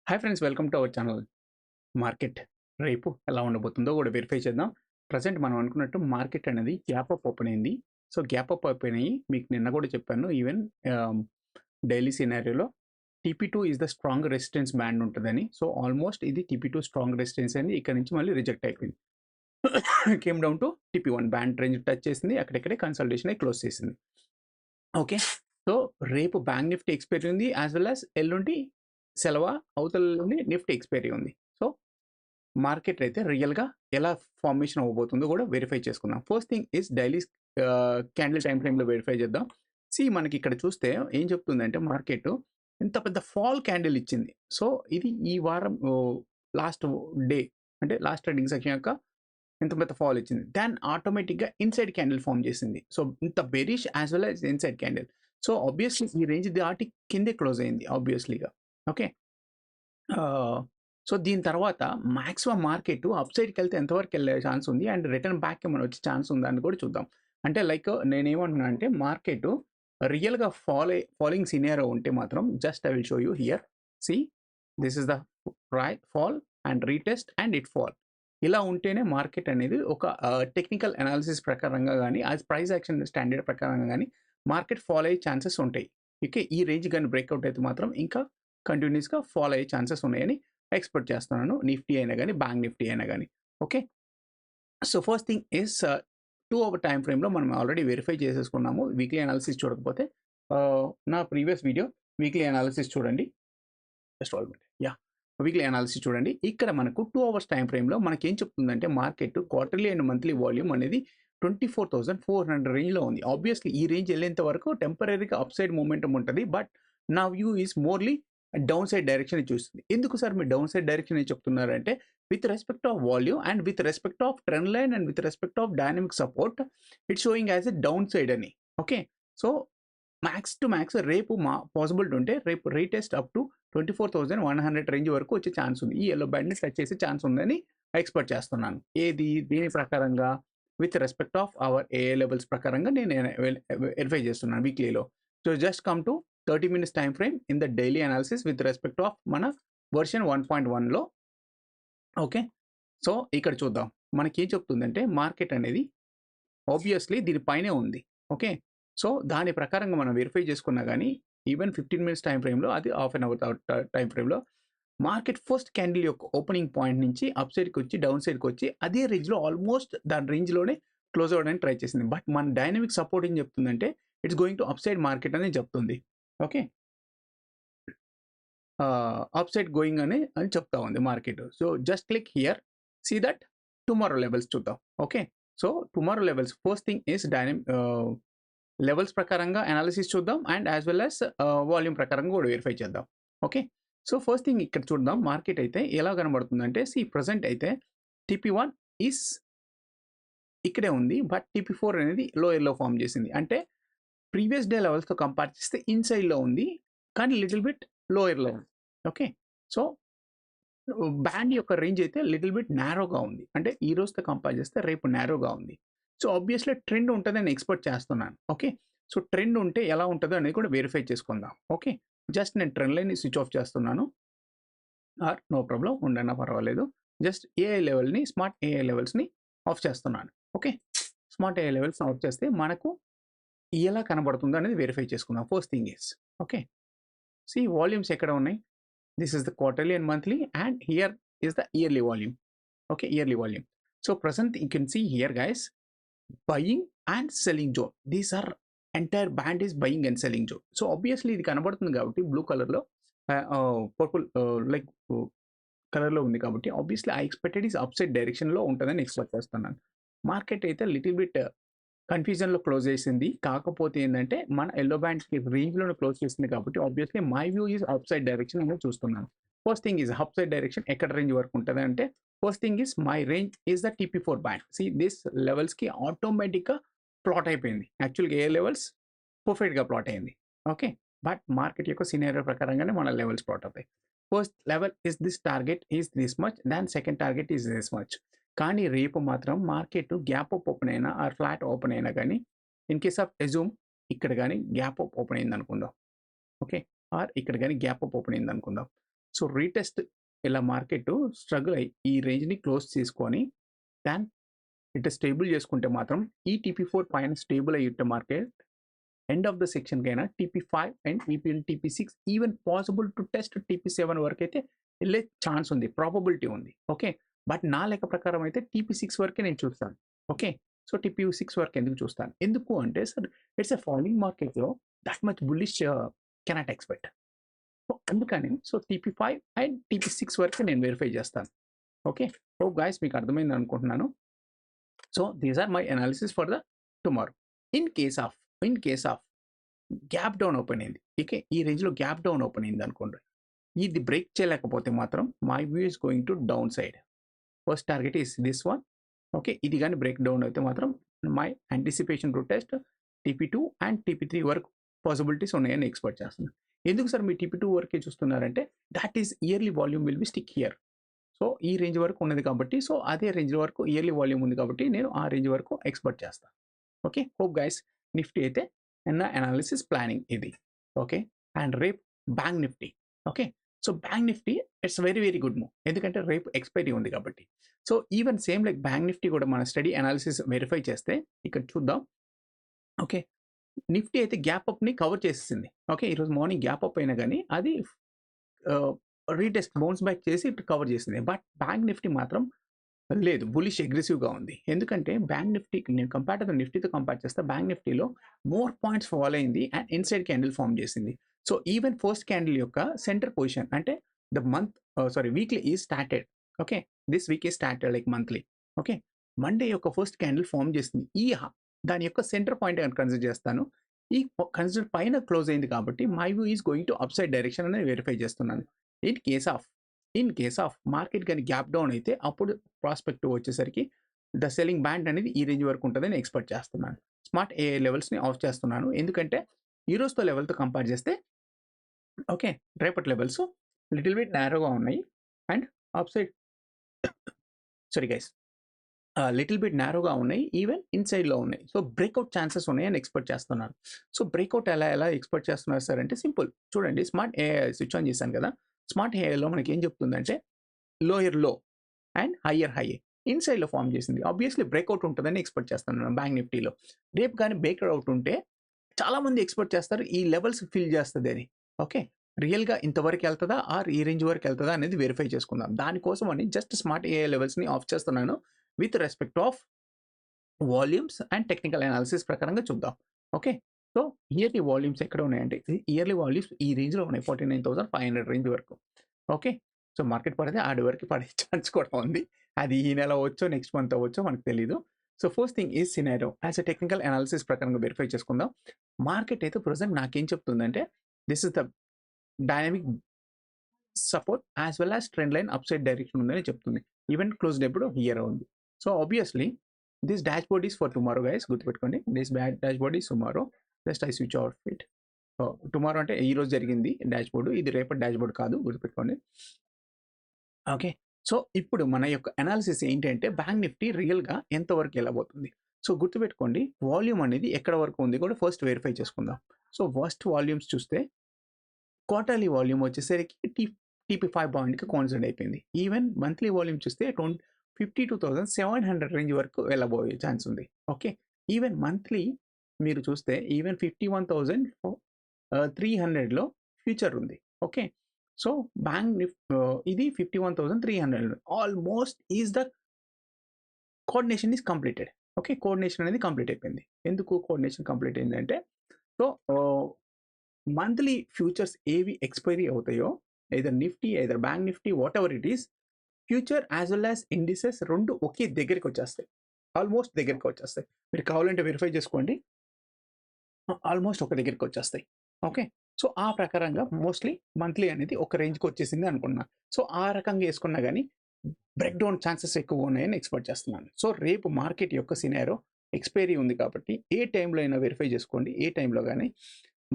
Hi friends, welcome to our channel. Market రేపు ఎలా ఉండబోతుందో కూడా వెరిఫై చేద్దాం. ప్రజెంట్ మనం అనుకున్నట్టు మార్కెట్ అనేది గ్యాప్ అప్ ఓపెన్ అయింది. సో గ్యాప్ అప్ ఓపెన్ అయ్యి మీకు నిన్న కూడా చెప్పాను. ఈవెన్ డైలీ సినారియోలో TP2 is the strong resistance band ఉంటుందని. సో ఆల్మోస్ట్ ఇది TP2 స్ట్రాంగ్ రెసిస్టెన్స్ అయింది. ఇక్కడ నుంచి మళ్ళీ రిజెక్ట్ అయిపోయింది. Came down to TP1 band range touch చేసింది. అక్కడెక్కడే కన్సల్టేషన్ క్లోజ్ చేసింది. ఓకే, సో రేపు బ్యాంక్ నిఫ్టీ ఎక్స్పైరీ ఉంది, యాజ్ వెల్ యాజ్ ఎల్లుండి సెలవు అవతల నుండి నిఫ్టీ ఎక్స్పైరీ ఉంది. సో మార్కెట్ అయితే రియల్గా ఎలా ఫార్మేషన్ అవ్వబోతుందో కూడా వెరిఫై చేసుకుందాం. First thing is daily candle time ఫ్రేమ్లో వెరిఫై చేద్దాం. మనకి ఇక్కడ చూస్తే ఏం చెప్తుందంటే మార్కెట్ ఎంత పెద్ద ఫాల్ క్యాండిల్ ఇచ్చింది. సో ఇది ఈ వారం లాస్ట్ డే అంటే లాస్ట్ ట్రేడింగ్ సెక్షన్ యొక్క ఎంత పెద్ద ఫాల్ ఇచ్చింది. దాన్ ఆటోమేటిక్గా ఇన్సైడ్ క్యాండిల్ ఫామ్ చేసింది. సో ఇంత bearish as well as inside candle. So obviously ఈ రేంజ్ దాటి కిందే క్లోజ్ అయింది ఆబ్వియస్లీగా. ఓకే, సో దీని తర్వాత మ్యాక్సిమం మార్కెట్ అప్ సైడ్కి వెళ్తే ఎంతవరకు వెళ్ళే ఛాన్స్ ఉంది అండ్ రిటర్న్ బ్యాక్ ఏమైనా వచ్చే ఛాన్స్ ఉందా అని కూడా చూద్దాం. అంటే లైక్ నేనేమంటున్నా అంటే మార్కెట్ రియల్గా ఫాలింగ్ సినారియో ఉంటే మాత్రం just I will show you here. This is the fall and retest and it fall. ఇలా ఉంటేనే మార్కెట్ అనేది ఒక టెక్నికల్ అనాలిసిస్ ప్రకారంగా కానీ ప్రైస్ యాక్షన్ స్టాండర్డ్ ప్రకారంగా కానీ మార్కెట్ ఫాల్ అయ్యే ఛాన్సెస్ ఉంటాయి. ఓకే, ఈ రేంజ్ కానీ బ్రేక్అవుట్ అయితే మాత్రం ఇంకా కంటిన్యూస్గా ఫాల్ అయ్యే ఛాన్సెస్ ఉన్నాయని ఎక్స్పెక్ట్ చేస్తున్నాను. నిఫ్టీ అయినా కానీ బ్యాంక్ నిఫ్టీ అయినా కానీ. Okay, so first thing is 2 hour time ఫ్రేమ్లో మనం ఆల్రెడీ వెరిఫై చేసేసుకున్నాము. వీక్లీ అనాలిసిస్ చూడకపోతే నా ప్రీవియస్ వీడియో వీక్లీ అనాలిసిస్ చూడండి. వీక్లీ అనాలిసిస్ చూడండి. ఇక్కడ మనకు 2 అవర్స్ టైం ఫ్రేమ్లో మనకి ఏం చెప్తుందంటే market quarterly and monthly volume అనేది 24,400 రేంజ్లో ఉంది. ఆబ్వియస్లీ ఈ రేంజ్ వెళ్ళేంత వరకు టెంపరీగా అప్ సైడ్ మూమెంటం ఉంటుంది. బట్ నా view is mostly down side direction చూస్తుంది. ఎందుకు సార్ మీరు డౌన్ సైడ్ డైరెక్షన్ ఏం చెప్తున్నారంటే with respect of volume and with respect of trend line and with respect of dynamic support it's showing as a downside అని. Okay, so max to max రేపు possibility ఉంటే రేపు retest up to 24,100 range వరకు వచ్చే chance ఉంది. ఈ yellow బ్యాండ్ని touch చేసే ఛాన్స్ ఉందని ఎక్స్పెక్ట్ చేస్తున్నాను. దీని ప్రకారంగా with respect of our levels ప్రకారంగా నేను వెరిఫై చేస్తున్నాను వీక్లీలో. So just come to 30 minutes time frame in the daily analysis with respect of మన వర్షన్ 1.1లో. ఓకే, సో ఇక్కడ చూద్దాం మనకి ఏం చెప్తుందంటే మార్కెట్ అనేది ఆబ్వియస్లీ దీనిపైనే ఉంది. ఓకే, సో దాని ప్రకారంగా మనం వెరిఫై చేసుకున్నా కానీ ఈవెన్ 15 minutes టైం ఫ్రేమ్లో అది హాఫ్ అన్ అవర్ టైం ఫ్రేమ్లో మార్కెట్ ఫస్ట్ క్యాండిల్ యొక్క ఓపెనింగ్ పాయింట్ నుంచి అప్ సైడ్కి వచ్చి డౌన్ సైడ్కి వచ్చి అదే రేంజ్లో ఆల్మోస్ట్ దాని రేంజ్లోనే క్లోజ్ అవ్వడానికి ట్రై చేసింది. బట్ మన డైనమిక్ సపోర్ట్ ఏం చెప్తుందంటే it's going to upside market అని చెప్తుంది. ఓకే, అప్ సైడ్ గోయింగ్ అని చెప్తా ఉంది మార్కెట్. So just click here, see that tomorrow levels చూద్దాం. Okay, so tomorrow levels first thing is levels ప్రకారంగా అనాలిసిస్ చూద్దాం and as well as volume ప్రకారంగా కూడా వెరిఫై చేద్దాం. ఓకే, సో ఫస్ట్ థింగ్ ఇక్కడ చూద్దాం మార్కెట్ అయితే ఎలా కనబడుతుందంటే ప్రజెంట్ అయితే TP1 ఈస్ ఇక్కడే ఉంది, బట్ TP4 అనేది లోయర్లో ఫామ్ చేసింది. అంటే ప్రీవియస్ డే లెవెల్స్తో కంపేర్ చేస్తే ఇన్సైడ్లో ఉంది కానీ లిటిల్ బిట్ లోయర్లో ఉంది. ఓకే, సో బ్యాండ్ యొక్క రేంజ్ అయితే లిటిల్ బిట్ నారోగా ఉంది. అంటే ఈ రోజుతో కంపేర్ చేస్తే రేపు నారోగా ఉంది. సో ఆబ్వియస్లీ ట్రెండ్ ఉంటుందని ఎక్స్పెక్ట్ చేస్తున్నాను. ఓకే, సో ట్రెండ్ ఉంటే ఎలా ఉంటుందో అనేది కూడా వెరిఫై చేసుకుందాం. ఓకే, జస్ట్ నేను ట్రెండ్ లైన్ని స్విచ్ ఆఫ్ చేస్తున్నాను. నో ప్రాబ్లం, ఉండన్నా పర్వాలేదు. జస్ట్ లెవెల్ని స్మార్ట్ AI లెవెల్స్ని ఆఫ్ చేస్తున్నాను. Okay, smart AI levels of చేస్తే మనకు ఎలా కనబడుతుందో అనేది వెరిఫై చేసుకుందాం. First thing is okay, volumes ఎక్కడ ఉన్నాయి. This is the quarterly and monthly and here is the yearly volume. Okay, yearly volume. So present you can see here guys buying and selling zone. These are entire band is buying and selling zone. So obviously ఇది కనబడుతుంది కాబట్టి blue కలర్లో purple like కలర్లో ఉంది కాబట్టి obviously I expected is up side డైరెక్షన్లో ఉంటుందని expect చేస్తున్నాను. మార్కెట్ అయితే లిటిల్ బిట్ కన్ఫ్యూజన్లో క్లోజ్ చేసింది. కాకపోతే ఏంటంటే మన ఎల్లో బ్యాండ్కి రేంజ్లోనే క్లోజ్ చేసింది కాబట్టి obviously my view is up side direction అనేది చూస్తున్నాను. First thing is up side direction ఎక్కడ రేంజ్ వరకు ఉంటుంది అంటే first thing is my range is the TP4 band. This లెవెల్స్కి ఆటోమేటిక్గా ప్లాట్ అయిపోయింది. యాక్చువల్గా లెవెల్స్ పర్ఫెక్ట్గా ప్లాట్ అయింది. ఓకే, బట్ మార్కెట్ యొక్క సినారియో ప్రకారంగానే మన లెవెల్స్ ప్లాట్ అవుతాయి. First level is this target is this much, then second target is this much. కానీ రేపు మాత్రం మార్కెట్ గ్యాప్ అప్ ఓపెన్ అయినా ఆర్ ఫ్లాట్ ఓపెన్ అయినా కానీ ఇన్ కేస్ ఆఫ్ అజ్యూమ్ ఇక్కడ కానీ గ్యాప్ అప్ ఓపెన్ అయింది అనుకుందాం. ఓకే, ఆర్ ఇక్కడ కానీ గ్యాప్ అప్ ఓపెన్ అయింది అనుకుందాం. సో రీటెస్ట్ ఇలా మార్కెట్ స్ట్రగుల్ అయ్యి ఈ రేంజ్ని క్లోజ్ చేసుకొని దాన్ ఇట్ స్టేబుల్ చేసుకుంటే మాత్రం ఈ TP4 పైన స్టేబుల్ అయ్యి ఉంటే market end of the section కైనా TP5 and TP6 even possible to test TP7 వరకు అయితే వెళ్ళే ఛాన్స్ ఉంది, ప్రాబబిలిటీ ఉంది. ఓకే, బట్ నా లెక్క ప్రకారం అయితే TP6 వరకే నేను చూస్తాను. ఓకే, సో TP6 వరకు ఎందుకు చూస్తాను, ఎందుకు అంటే సార్ ఇట్స్ ఎ ఫాలోయింగ్ మార్కెట్లో that much bullish cannot expect. So అందుకని సో TP5 అండ్ TP6 వరకు నేను వెరిఫై చేస్తాను. ఓకే, ఓ గాయస్ మీకు అర్థమైంది అనుకుంటున్నాను. So these are my analysis for the tomorrow. In case of gap down open అయింది, okay, ఈ రేంజ్లో గ్యాప్ డౌన్ ఓపెన్ అయింది అనుకోండి, ఇది బ్రేక్ చేయలేకపోతే మాత్రం my view is going to down side. First target is this one. Okay, ఇది కానీ బ్రేక్ డౌన్ అయితే మాత్రం my anticipation to test TP2 and TP3 వరకు పాసిబిలిటీస్ ఉన్నాయని ఎక్స్పెక్ట్ చేస్తున్నాను. ఎందుకు సార్ మీ TP2 వరకే చూస్తున్నారంటే that is early volume will be stick here. So ఈ రేంజ్ వరకు ఉన్నది కాబట్టి, సో అదే రేంజ్ వరకు ఇయర్లీ వాల్యూమ్ ఉంది కాబట్టి నేను ఆ రేంజ్ వరకు ఎక్స్పెక్ట్ చేస్తాను. Okay, hope guys. నిఫ్టీ అయితే నా అనాలిసిస్ ప్లానింగ్ ఇది. ఓకే, అండ్ రేపు bank Nifty. Okay, so bank Nifty it's very very good move, ఎందుకంటే రేపు ఎక్స్పైరీ ఉంది కాబట్టి. So even same like bank Nifty కూడా మన స్టడీ అనాలిసిస్ వెరిఫై చేస్తే ఇక్కడ చూద్దాం. ఓకే, నిఫ్టీ అయితే గ్యాప్ అప్ని కవర్ చేసేసింది. ఓకే, ఈరోజు మార్నింగ్ గ్యాప్ అప్ అయినా కానీ అది రీటెస్ట్ బౌన్స్ బ్యాక్ చేసి కవర్ చేసింది. బట్ బ్యాంక్ నిఫ్టీ మాత్రం లేదు, బులిష్ అగ్రెసివ్గా ఉంది. ఎందుకంటే బ్యాంక్ నిఫ్టీ నేను కంపేర్ టు నిఫ్టీతో కంపేర్ చేస్తే బ్యాంక్ నిఫ్టీలో మోర్ పాయింట్స్ ఫాలో అయింది అండ్ ఇన్సైడ్ క్యాండిల్ ఫామ్ చేసింది. సో ఈవెన్ ఫస్ట్ క్యాండిల్ యొక్క సెంటర్ పొజిషన్ అంటే the weekly is started. Okay, this week is started like monthly. Okay, Monday యొక్క first candle form చేసింది. దాని యొక్క సెంటర్ పాయింట్ కన్సిడర్ చేస్తాను. ఈ కన్సిడర్ పైన క్లోజ్ అయింది కాబట్టి my view is going to up side direction అనేది వెరిఫై చేస్తున్నాను. ఇన్ కేస్ ఆఫ్ మార్కెట్ కానీ గ్యాప్ డౌన్ అయితే అప్పుడు ప్రాస్పెక్టివ్ వచ్చేసరికి ద సెల్లింగ్ బ్యాండ్ అనేది ఈ రేంజ్ వరకు ఉంటుందని ఎక్స్పెక్ట్ చేస్తున్నాను. స్మార్ట్ AI లెవెల్స్ని ఆఫ్ చేస్తున్నాను, ఎందుకంటే ఈ రోజుతో లెవెల్తో కంపేర్ చేస్తే ఓకే రేపటి లెవెల్స్ లిటిల్ బిట్ నేరోగా ఉన్నాయి and upside little bit నేరోగా ఉన్నాయి, ఈవెన్ ఇన్సైడ్లో ఉన్నాయి. సో బ్రేక్అవుట్ ఛాన్సెస్ ఉన్నాయని ఎక్స్పెక్ట్ చేస్తున్నాను. సో బ్రేక్అవుట్ ఎలా ఎక్స్పెక్ట్ చేస్తున్నారు సార్ అంటే సింపుల్ చూడండి, స్మార్ట్ AI స్విచ్ ఆన్ చేశాను కదా. స్మార్ట్ AIలో మనకి ఏం చెప్తుందంటే lower low and higher high ఇన్సైడ్లో ఫామ్ చేసింది. ఆబ్వియస్లీ బ్రేక్అవుట్ ఉంటుందని ఎక్స్పెక్ట్ చేస్తున్నాను బ్యాంక్ నిఫ్టీలో. రేపు కానీ బ్రేక్అవుట్ ఉంటే చాలామంది ఎక్స్పెక్ట్ చేస్తారు ఈ లెవెల్స్ ఫిల్ చేస్తుంది అని. ఓకే, రియల్గా ఇంతవరకు వెళ్తుందా ఆర్ ఈ రేంజ్ వరకు వెళ్తుందా అనేది వెరిఫై చేసుకుందాం. దానికోసం అని జస్ట్ స్మార్ట్ AI లెవెల్స్ని ఆఫ్ చేస్తున్నాను with respect of volumes and technical analysis ప్రకారంగా చూద్దాం. ఓకే, సో ఇయర్లీ వాల్యూమ్స్ ఎక్కడ ఉన్నాయంటే ఇయర్లీ వాల్యూమ్స్ ఈ రేంజ్లో ఉన్నాయి, 49,500 రేంజ్ వరకు. ఓకే, సో మార్కెట్ పడితే ఆడి వరకు పడే ఛాన్స్ కూడా ఉంది. అది ఈ నెల అవ్వచ్చో నెక్స్ట్ మంత్ అవ్వచ్చో మనకు తెలీదు. So first thing is scenario as a technical analysis ప్రకారంగా వెరిఫై చేసుకుందాం. మార్కెట్ అయితే ప్రజెంట్ నాకేం చెప్తుందంటే this is the dynamic support as well as trend line up side direction ఉందని చెప్తుంది. ఈవెన్ క్లోజ్ ఎప్పుడు హియర్ ఉంది. So obviously this dashboard is for tomorrow guys, గుర్తుపెట్టుకోండి. This dashboard is tomorrow. Just I switch out it. Tomorrow అంటే ఈ రోజు జరిగింది dash board, ఇది రేపటి డాష్ బోర్డ్ కాదు, గుర్తుపెట్టుకోండి. ఓకే, సో ఇప్పుడు మన యొక్క అనాలిసిస్ ఏంటంటే బ్యాంక్ నిఫ్టీ రియల్గా ఎంతవరకు వెళ్ళబోతుంది. సో గుర్తుపెట్టుకోండి, వాల్యూమ్ అనేది ఎక్కడ వరకు ఉంది కూడా ఫస్ట్ వెరిఫై చేసుకుందాం. సో ఫస్ట్ వాల్యూమ్స్ చూస్తే క్వార్టర్లీ వాల్యూమ్ వచ్చేసరికి TP5 పాయింట్కి కాన్సెంట్ అయిపోయింది. ఈవెన్ మంత్లీ వాల్యూమ్ చూస్తే 52,700 రేంజ్ వరకు వెళ్ళబోయే ఛాన్స్ ఉంది. ఓకే, ఈవెన్ మంత్లీ మీరు చూస్తే ఈవెన్ 51,300లో ఫ్యూచర్ ఉంది. ఓకే, సో బ్యాంక్ ఇది 51,300 almost is the coordination is completed. Okay, coordination అనేది కంప్లీట్ అయిపోయింది. ఎందుకు కోఆర్డినేషన్ కంప్లీట్ అయింది అంటే సో మంత్లీ ఫ్యూచర్స్ ఏవి ఎక్స్పైరీ అవుతాయో either Nifty either bank Nifty what ever it is, future as well as indices రెండు ఒకే దగ్గరికి వచ్చేస్తాయి, ఆల్మోస్ట్ దగ్గరికి వచ్చేస్తాయి. మీరు కావాలంటే వెరిఫై చేసుకోండి, ఆల్మోస్ట్ ఒక దగ్గరికి వచ్చేస్తాయి. ఓకే, సో ఆ ప్రకారంగా మోస్ట్లీ మంత్లీ అనేది ఒక రేంజ్కి వచ్చేసింది అనుకున్నా. సో ఆ రకంగా వేసుకున్నా కానీ బ్రేక్ డౌన్ ఛాన్సెస్ ఎక్కువ ఉన్నాయని ఎక్స్పెక్ట్ చేస్తున్నాను. సో రేపు మార్కెట్ యొక్క సినారో ఎక్స్పైరీ ఉంది కాబట్టి ఏ టైంలో అయినా వెరిఫై చేసుకోండి. ఏ టైంలో కానీ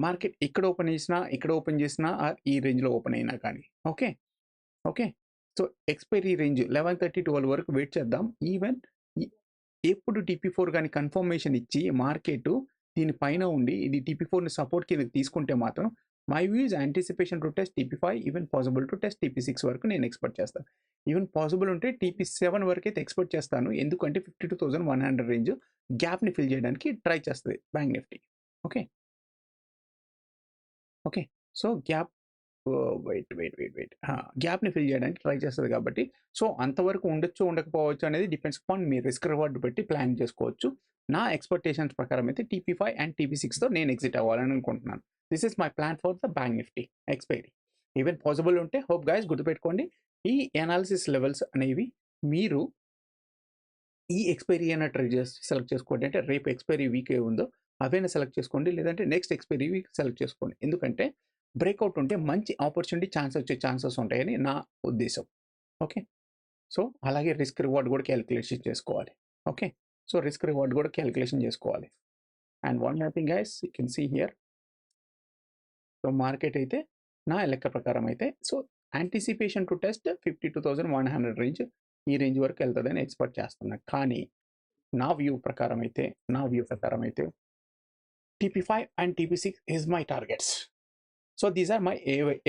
మార్కెట్ ఇక్కడ ఓపెన్ చేసినా ఈ రేంజ్లో ఓపెన్ అయినా కానీ ఓకే. సో ఎక్స్పైరీ రేంజ్ 11:30-12 వరకు వెయిట్ చేద్దాం. ఈవెన్ ఎప్పుడు TP4 కానీ కన్ఫర్మేషన్ ఇచ్చి మార్కెట్ దీనిపైన ఉండి ఇది TP4ని సపోర్ట్ కింద తీసుకుంటే మాత్రం my view is anticipation to test TP5, even possible to test TP6 వరకు నేను ఎక్స్పెక్ట్ చేస్తాను. ఈవెన్ పాసిబుల్ ఉంటే TP7 వరకు అయితే ఎక్స్పెక్ట్ చేస్తాను. ఎందుకంటే 52,100 రేంజ్ గ్యాప్ని ఫిల్ చేయడానికి ట్రై చేస్తుంది bank Nifty. Okay okay so gap గ్యాప్ని ఫిల్ చేయడానికి ట్రై చేస్తుంది కాబట్టి సో అంతవరకు ఉండొచ్చు ఉండకపోవచ్చు అనేది డిపెండ్స్ అపాన్ మీ రిస్క్ రివార్డ్ పెట్టి ప్లాన్ చేసుకోవచ్చు. నా ఎక్స్పెక్టేషన్స్ ప్రకారం అయితే TP5 అండ్ TP6తో నేను ఎగ్జిట్ అవ్వాలని అనుకుంటున్నాను. This is my plan for the bank Nifty expiry. Even possible ఉంటే హోప్ గైస్ గుర్తుపెట్టుకోండి, ఈ అనాలిసిస్ లెవెల్స్ అనేవి మీరు ఈ ఎక్స్పైరీ అయినా ట్రై చేసి సెలెక్ట్ చేసుకోండి. అంటే రేపు ఎక్స్పైరీ వీక్ ఏ ఉందో అవైనా సెలెక్ట్ చేసుకోండి, లేదంటే నెక్స్ట్ ఎక్స్పైరీ వీక్ సెలెక్ట్ చేసుకోండి. ఎందుకంటే బ్రేక్అవుట్ ఉంటే మంచి ఆపర్చునిటీ వచ్చే ఛాన్సెస్ ఉంటాయని నా ఉద్దేశం. ఓకే సో అలాగే రిస్క్ రివార్డ్ కూడా క్యాలిక్యులేషన్ చేసుకోవాలి. ఓకే సో రిస్క్ రివార్డ్ కూడా క్యాలిక్యులేషన్ చేసుకోవాలి. And one more thing guys, you can see here. So market అయితే నా లెక్క ప్రకారం అయితే so anticipation to test 52,100 range, ఈ రేంజ్ వరకు వెళ్తుందని ఎక్స్పెక్ట్ చేస్తున్నాను. కానీ నా వ్యూ ప్రకారం అయితే TP5 and TP6 is my targets. So these are my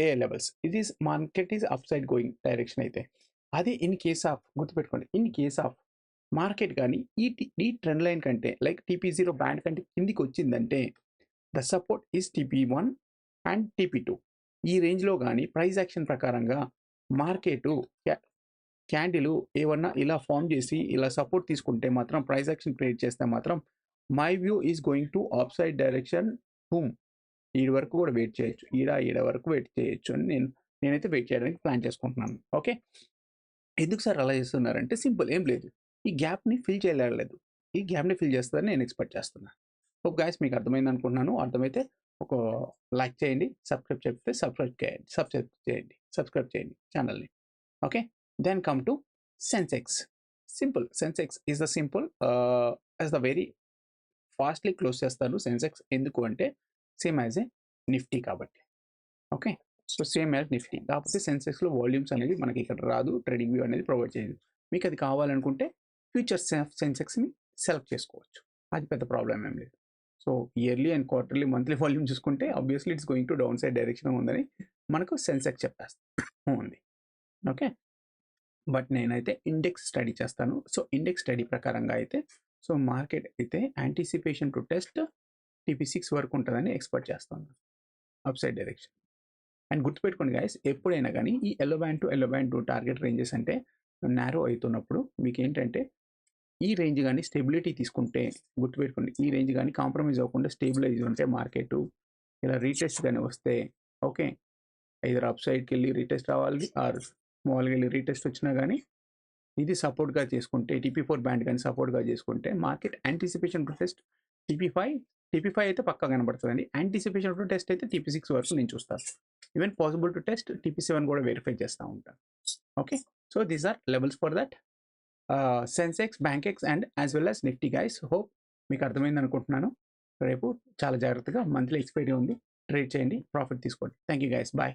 a levels. ఇది market is up side going direction అయితే. అది ఇన్ కేస్ ఆఫ్ గుర్తుపెట్టుకోండి, ఇన్ కేస్ ఆఫ్ మార్కెట్ కానీ ఈ ట్రెండ్ లైన్ కంటే లైక్ TP0 బ్యాండ్ కంటే కిందికి వచ్చిందంటే the support is TP1 and TP2. ఈ రేంజ్లో కానీ ప్రైస్ యాక్షన్ ప్రకారంగా మార్కెట్ క్యాండిల్ ఏమన్నా ఇలా ఫామ్ చేసి ఇలా సపోర్ట్ తీసుకుంటే మాత్రం, ప్రైస్ యాక్షన్ క్రియేట్ చేస్తే మాత్రం my view is going to up side direction. ఈడ వరకు కూడా వెయిట్ చేయొచ్చు, ఈడ వరకు వెయిట్ చేయొచ్చు అని నేనైతే వెయిట్ చేయడానికి ప్లాన్ చేసుకుంటున్నాను. ఓకే ఎందుకు సార్ అలా చేస్తున్నారంటే సింపుల్, ఏం లేదు, ఈ గ్యాప్ని ఫిల్ చేయలేదు, ఈ గ్యాప్ని ఫిల్ చేస్తుందని నేను ఎక్స్పెక్ట్ చేస్తున్నాను. ఓకే గైస్, మీకు అర్థమైంది అనుకుంటున్నాను. అర్థమైతే ఒక లైక్ చేయండి, సబ్స్క్రైబ్ చేయండి ఛానల్ని. Okay then come to Sensex. Simple, Sensex is the simple as the very fastly close చేస్తాను సెన్సెక్స్. ఎందుకు అంటే సేమ్ యాజ్ ఏ నిఫ్టీ కాబట్టి. Okay so same as Nifty కాకపోతే సెన్సెక్స్లో వాల్యూమ్స్ అనేది మనకి ఇక్కడ రాదు, ట్రేడింగ్ వ్యూ అనేది ప్రొవైడ్ చేయదు. మీకు అది కావాలనుకుంటే ఫ్యూచర్ సెన్సెక్స్ని సెలెక్ట్ చేసుకోవచ్చు, అది పెద్ద ప్రాబ్లం ఏం లేదు. So yearly and quarterly monthly volume చూసుకుంటే obviously it's going to down side direction ఉందని మనకు సెన్సెక్స్ చెప్పేస్తాం ఉంది. ఓకే బట్ నేనైతే ఇండెక్స్ స్టడీ చేస్తాను. సో ఇండెక్స్ స్టడీ ప్రకారంగా అయితే సో మార్కెట్ అయితే యాంటిసిపేషన్ టు టెస్ట్ TP6 వరకు ఉంటుందని ఎక్స్పెక్ట్ చేస్తాను అప్ సైడ్ డైరెక్షన్. అండ్ గుర్తుపెట్టుకోండి గైస్, ఎప్పుడైనా కానీ ఈ yellow band to target ranges అంటే నారో అవుతున్నప్పుడు మీకు ఏంటంటే ఈ రేంజ్ కానీ స్టెబిలిటీ తీసుకుంటే, గుర్తుపెట్టుకోండి ఈ రేంజ్ కానీ కాంప్రమైజ్ అవ్వకుండా స్టేబిలైజ్ ఉంటే మార్కెట్ ఇలా రీటెస్ట్ కానీ వస్తే ఓకే ఐదర్ అప్ సైడ్కి వెళ్ళి రీటెస్ట్ రావాలి ఆర్ స్మాల్గా వెళ్ళి రీటెస్ట్ వచ్చినా కానీ ఇది సపోర్ట్గా చేసుకుంటే TP4 బ్యాండ్ కానీ సపోర్ట్గా చేసుకుంటే market anticipation to test TP5 అయితే పక్కా కనబడుతుందండి. యాంటిసిపేషన్ టు టెస్ట్ అయితే TP6 వరకు నేను చూస్తాను. Even possible to test TP7 కూడా వెరిఫై చేస్తూ ఉంటాను. Okay so these are levels for that Sensex, Bankex and as well as Nifty guys. Hope మీకు అర్థమైంది అనుకుంటున్నాను. రేపు చాలా జాగ్రత్తగా మంత్లీ ఎక్స్పైరీ ఉంది, ట్రేడ్ చేయండి, ప్రాఫిట్ తీసుకోండి. Thank you guys, bye.